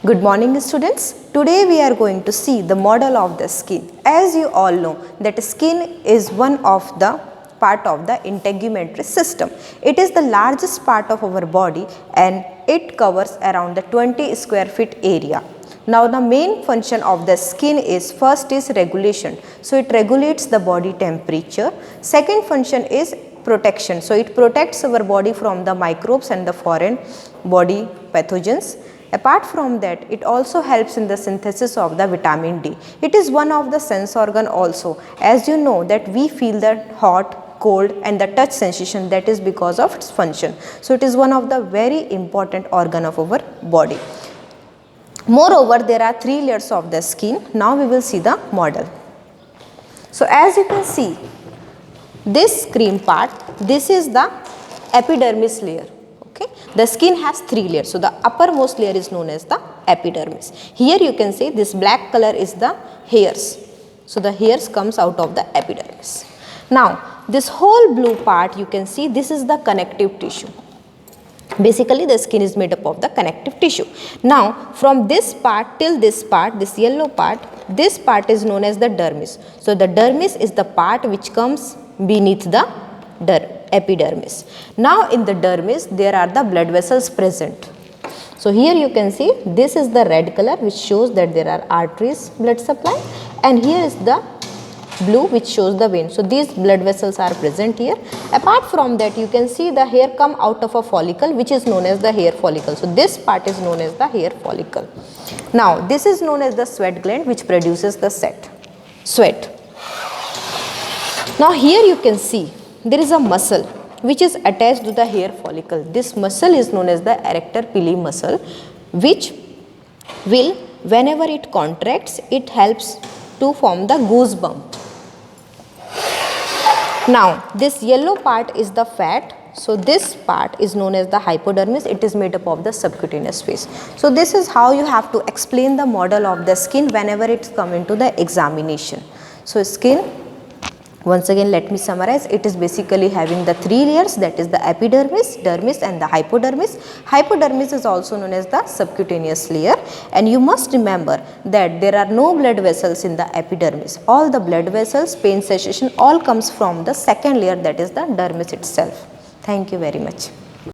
Good morning students. Today we are going to see the model of the skin. As you all know that skin is one of the part of the integumentary system. It is the largest part of our body and it covers around the 20 square feet area. Now the main function of the skin is first is regulation. So it regulates the body temperature. Second function is protection. So it protects our body from the microbes and the foreign body pathogens. Apart from that, it also helps in the synthesis of the vitamin D. It is one of the sense organ also. As you know that we feel the hot, cold and the touch sensation, that is because of its function. So it is one of the very important organ of our body. Moreover, there are 3 layers of the skin. Now we will see the model. So as you can see, this cream part, this is the epidermis layer. Okay. The skin has 3 layers. So the uppermost layer is known as the epidermis. Here you can say this black color is the hairs. So the hairs comes out of the epidermis. Now this whole blue part you can see, this is the connective tissue. Basically the skin is made up of the connective tissue. Now from this part till this part, this yellow part, this part is known as the dermis. So the dermis is the part which comes beneath the epidermis. Now in the dermis there are the blood vessels present. So here you can see this is the red color which shows that there are arteries blood supply, and here is the blue which shows the vein. So these blood vessels are present here. Apart from that you can see the hair come out of a follicle which is known as the hair follicle. So this part is known as the hair follicle. Now this is known as the sweat gland which produces the sweat. Now here you can see there is a muscle which is attached to the hair follicle. This muscle is known as the arrector pili muscle, which will, whenever it contracts, it helps to form the goosebump. Now this yellow part is the fat. So this part is known as the hypodermis. It is made up of the subcutaneous phase. So this is how you have to explain the model of the skin whenever it's come into the examination. So skin, once again let me summarize, it is basically having the 3 layers, that is the epidermis, dermis and the hypodermis. Hypodermis is also known as the subcutaneous layer, and you must remember that there are no blood vessels in the epidermis. All the blood vessels, pain sensation all comes from the second layer, that is the dermis itself. Thank you very much.